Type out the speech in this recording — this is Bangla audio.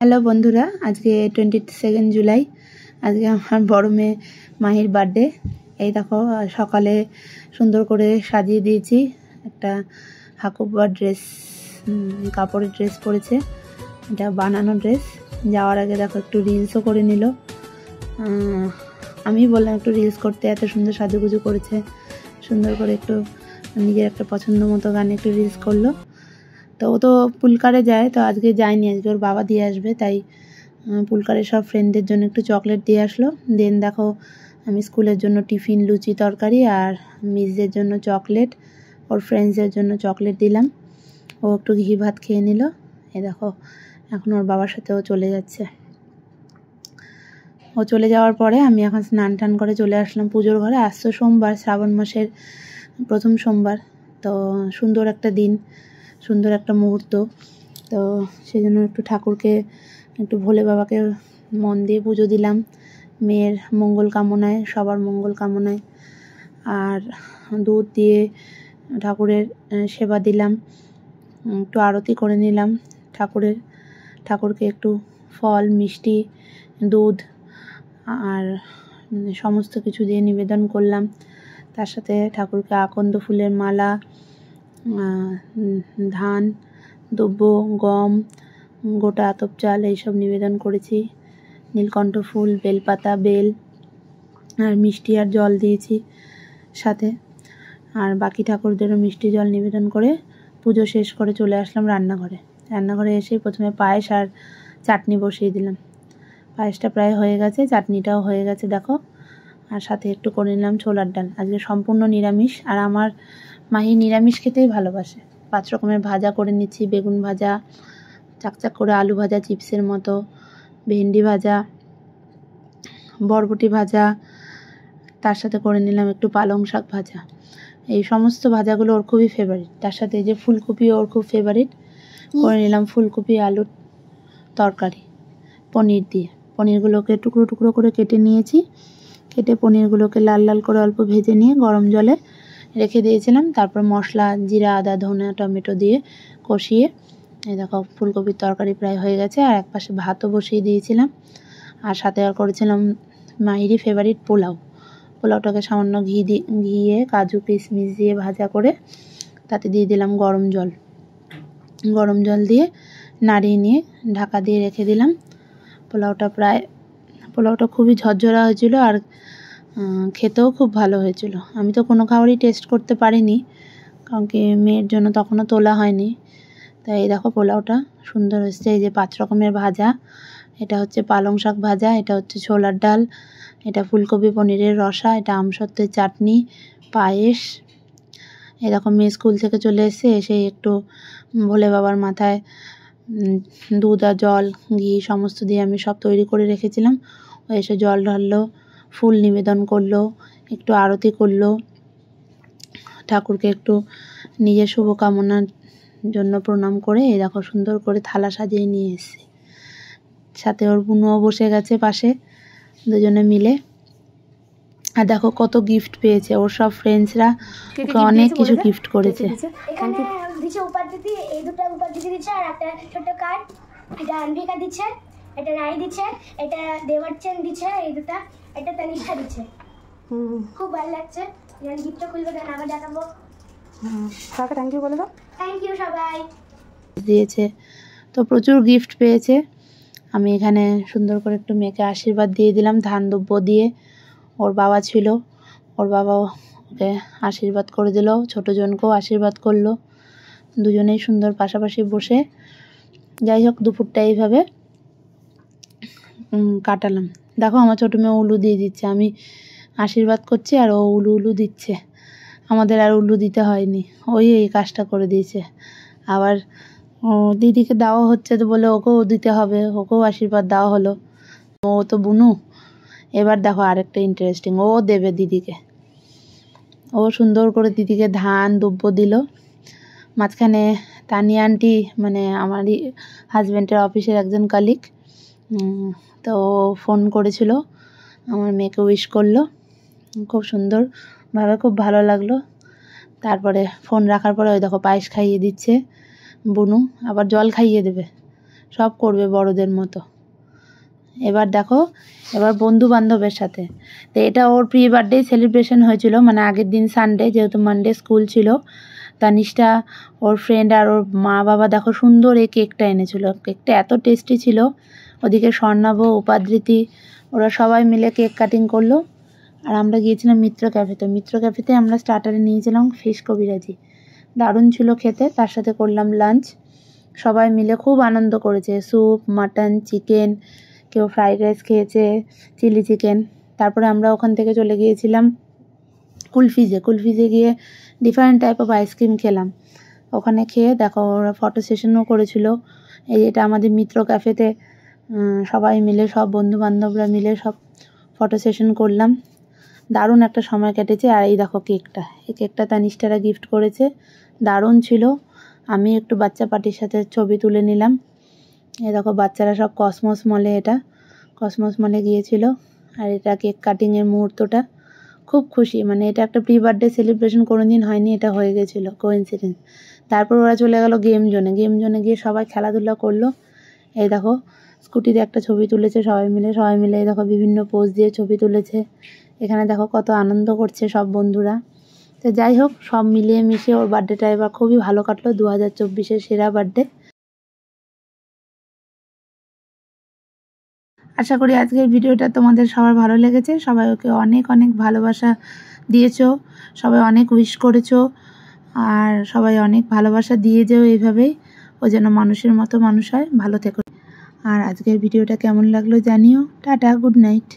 হ্যালো বন্ধুরা, আজকে 22 জুলাই। আজকে আমার বড় মেয়ে মাহির বার্থডে। এই দেখো, সকালে সুন্দর করে সাজিয়ে দিয়েছি। একটা হাকুবার ড্রেস, কাপড়ের ড্রেস পরেছে, এটা বানানো ড্রেস। যাওয়ার আগে দেখো একটু রিলসও করে নিল। আমি বললাম একটু রিলস করতে, এত সুন্দর সাজুগুজু করেছে, সুন্দর করে একটু নিজের একটা পছন্দ মতো গানে একটু রিলস করলো। তো ও তো পুলকারে যায়, তো আজকে যায়নি, আজকে ওর বাবা দিয়ে আসবে, তাই পুলকারে সব ফ্রেন্ডদের জন্য একটু চকলেট দিয়ে আসলো। দেন দেখো, আমি স্কুলের জন্য টিফিন, লুচি তরকারি, আর মিসদের জন্য চকলেট, ওর ফ্রেন্ডসদের জন্য চকলেট দিলাম। ও একটু ঘি ভাত খেয়ে নিল। এ দেখো, এখন ওর বাবার সাথে ও চলে যাচ্ছে। ও চলে যাওয়ার পরে আমি এখন স্নান টান করে চলে আসলাম পুজোর ঘরে। আজ তো সোমবার, শ্রাবণ মাসের প্রথম সোমবার, তো সুন্দর একটা দিন, সুন্দর একটা মুহূর্ত। তো সেই জন্য একটু ঠাকুরকে, একটু ভোলে বাবাকে মন দিয়ে পুজো দিলাম, মেয়ের মঙ্গল কামনায়, সবার মঙ্গল কামনায়। আর দুধ দিয়ে ঠাকুরের সেবা দিলাম, একটু আরতি করে নিলাম ঠাকুরকে একটু ফল, মিষ্টি, দুধ আর সমস্ত কিছু দিয়ে নিবেদন করলাম। তার সাথে ঠাকুরকে আকন্দ ফুলের মালা, ধান, দুব্য, গম, গোটা আতপ চাল এইসব নিবেদন করেছি। নীলকণ্ঠ ফুল, বেলপাতা, বেল আর মিষ্টি আর জল দিয়েছি সাথে। আর বাকি ঠাকুরদেরও মিষ্টি জল নিবেদন করে পুজো শেষ করে চলে আসলাম রান্নাঘরে এসে প্রথমে পায়েস আর চাটনি বসিয়ে দিলাম। পায়েসটা প্রায় হয়ে গেছে, চাটনিটাও হয়ে গেছে দেখো। আর সাথে একটু করে নিলাম ছোলার ডাল। আজকে সম্পূর্ণ নিরামিষ, আর আমার মাহি নিরামিষ খেতেই ভালোবাসে। 5 রকমের ভাজা করে নিচ্ছি, বেগুন ভাজা, চাকচাক করে আলু ভাজা চিপসের মতো, ভেন্ডি ভাজা, বরবটি ভাজা, তার সাথে করে নিলাম একটু পালং শাক ভাজা। এই সমস্ত ভাজাগুলো ওর খুবই ফেভারিট। তার সাথে এই যে ফুলকপি ওর খুব ফেভারিট, করে নিলাম ফুলকপি আলুর তরকারি পনির দিয়ে। পনিরগুলোকে টুকরো টুকরো করে কেটে নিয়েছি, কেটে পনিরগুলোকে লাল লাল করে অল্প ভেজে নিয়ে গরম জলে রেখে দিয়েছিলাম। তারপর মশলা, জিরা, আদা, ধনে, টমেটো দিয়ে কষিয়ে, এই দেখো ফুলকপির তরকারি প্রায় হয়ে গেছে। আর এক পাশে ভাতও বসিয়ে দিয়েছিলাম। আর সাথে আর করেছিলাম মাহিরি ফেভারিট পোলাওটাকে সামান্য ঘিয়ে কাজু কিশমিশ দিয়ে ভাজা করে তাতে দিয়ে দিলাম গরম জল দিয়ে নাড়িয়ে নিয়ে ঢাকা দিয়ে রেখে দিলাম। পোলাওটা খুবই ঝরঝরা হয়েছিল, আর খেতেও খুব ভালো হয়েছিল। আমি তো কোনো খাবারই টেস্ট করতে পারিনি, কারণ কি মেয়ের জন্য তখনও তোলা হয়নি। তাই এই দেখো পোলাওটা সুন্দর হয়েছে। এই যে 5 রকমের ভাজা, এটা হচ্ছে পালং শাক ভাজা, এটা হচ্ছে ছোলার ডাল, এটা ফুলকপি পনিরের রসা, এটা আমসত্ত্বের চাটনি, পায়েস। এরকম মেয়ে স্কুল থেকে চলে এসে একটু ভোলে বাবার মাথায় দুধ আর জল, ঘি সমস্ত দিয়ে আমি সব তৈরি করে রেখেছিলাম। ও এসে জল ঢাললো, ফুল নিবেদন করলো, একটু আরতি করলো, ঠাকুরকে একটু নিজের শুভকামনার জন্য প্রণাম করে এই দেখো সুন্দর করে থালা সাজিয়ে নিয়ে এসেছে। সাথে ওর বুনুও বসে গেছে পাশে, দুজনে মিলে। আর দেখো কত গিফট পেয়েছে, ওর সব ফ্রেন্ডসরা ওকে অনেক কিছু গিফট করেছে। এখানে দিচ্ছে উপাধিতি, এই দুটো উপাধিতি দিচ্ছে, আর একটা ছোট কার্ড, এটা আনভিকা দিচ্ছে, এটা রাই দিচ্ছে, এটা দেবারচেন দিচ্ছে, এই দুটো, এটা তানিশা দিচ্ছে। খুব ভালো লাগছে। যখন গিফটটা খুলবো তখন আবার দেখাবো। কাকে থ্যাংক ইউ বলে দাও। থ্যাংক ইউ সবাই। দিয়েছে তো প্রচুর গিফট পেয়েছে। আমি এখানে সুন্দর করে একটু মেয়েকে আশীর্বাদ দিয়ে দিলাম ধান দুব্য দিয়ে। ওর বাবা ছিল, ওর বাবা ওকে আশীর্বাদ করে দিল, ছোটো জনকেও আশীর্বাদ করলো। দুজনেই সুন্দর পাশাপাশি বসে, যাই হোক দুপুরটা এইভাবে কাটালাম। দেখো আমার ছোটো মেয়ে উলু দিয়ে দিচ্ছে, আমি আশীর্বাদ করছি আর ও উলু দিচ্ছে। আমাদের আর উলু দিতে হয়নি, ওই এই কাজটা করে দিয়েছে। আবার দিদিকে দেওয়া হচ্ছে তো বলে ওকেও দিতে হবে, ওকেও আশীর্বাদ দেওয়া হলো। ও তো বুনু। এবার দেখো আরেকটা ইন্টারেস্টিং, ও দেবে দিদিকে। ও সুন্দর করে দিদিকে ধান দুব্য দিল। মাঝখানে তানিয়া আন্টি, মানে আমারই হাজব্যান্ডের অফিসের একজন কলিগ, তো ফোন করেছিল, আমার মেয়েকে উইশ করলো খুব সুন্দরভাবে, খুব ভালো লাগলো। তারপরে ফোন রাখার পরে ওই দেখো পায়েস খাইয়ে দিচ্ছে বুনু, আবার জল খাইয়ে দেবে, সব করবে বড়দের মতো। এবার দেখো, এবার বন্ধু বান্ধবের সাথে, তো এটা ওর প্রি বার্থডে সেলিব্রেশন হয়েছিল, মানে আগের দিন সানডে, যেহেতু মানডে স্কুল ছিল। তানিশটা, ওর ফ্রেন্ড আর ওর মা বাবা দেখো সুন্দর এই কেকটা এনেছিল। কেকটা এত টেস্টি ছিল। ওদিকে স্বর্ণাভ, উপাদৃতি, ওরা সবাই মিলে কেক কাটিং করলো। আর আমরা গিয়েছিলাম মিত্র ক্যাফেতে। মিত্র ক্যাফেতে আমরা স্টার্টারে নিয়েছিলাম ফিশ কবিরাজি, দারুণ ছিল খেতে। তার সাথে করলাম লাঞ্চ। সবাই মিলে খুব আনন্দ করেছে। স্যুপ, মাটন, চিকেন, কেউ ফ্রাইড রাইস খেয়েছে, চিলি চিকেন। তারপরে আমরা ওখান থেকে চলে গিয়েছিলাম কুলফিজে গিয়ে ডিফারেন্ট টাইপ অফ আইসক্রিম খেলাম। ওখানে খেয়ে দেখো ওরা ফটো সেশনও করেছিল। এই এটা আমাদের মিত্র ক্যাফেতে সবাই মিলে, সব বন্ধু বান্ধবরা মিলে সব ফটো সেশন করলাম। দারুণ একটা সময় কেটেছে। আর এই দেখো কেকটা, এই কেকটা তানিষ্ঠারা গিফট করেছে, দারুণ ছিল। আমি একটু বাচ্চা পার্টির সাথে ছবি তুলে নিলাম। এই দেখো বাচ্চারা সব কসমস মলে গিয়েছিল। আর এটা কেক কাটিংয়ের মুহূর্তটা খুব খুশি, মানে এটা একটা প্রি বার্থডে সেলিব্রেশন কোনোদিন হয়নি, এটা হয়ে গেছিলো কোইন্সিডেন্স। তারপর ওরা চলে গেল গেম জোনে গিয়ে সবাই খেলাধুলা করলো। এই দেখো স্কুটিতে একটা ছবি তুলেছে সবাই মিলে এই দেখো বিভিন্ন পোজ দিয়ে ছবি তুলেছে। এখানে দেখো কত আনন্দ করছে সব বন্ধুরা। তো যাই হোক, সব মিলিয়ে মিশিয়ে ওর বার্থডেটা এবার খুবই ভালো কাটলো। 2024-এর সেরা বার্থডে। আশা করি আজকের ভিডিওটা তোমাদের সবার ভালো লেগেছে। সবাই ওকে অনেক অনেক ভালোবাসা দিয়েছো, সবাই অনেক উইশ করেছো, আর সবাই অনেক ভালোবাসা দিয়ে যেও এইভাবেই, ও যেন মানুষের মতো মানুষ হয়। ভালো থেকো। আর আজকের ভিডিওটা কেমন লাগলো জানিও। Tata, good night.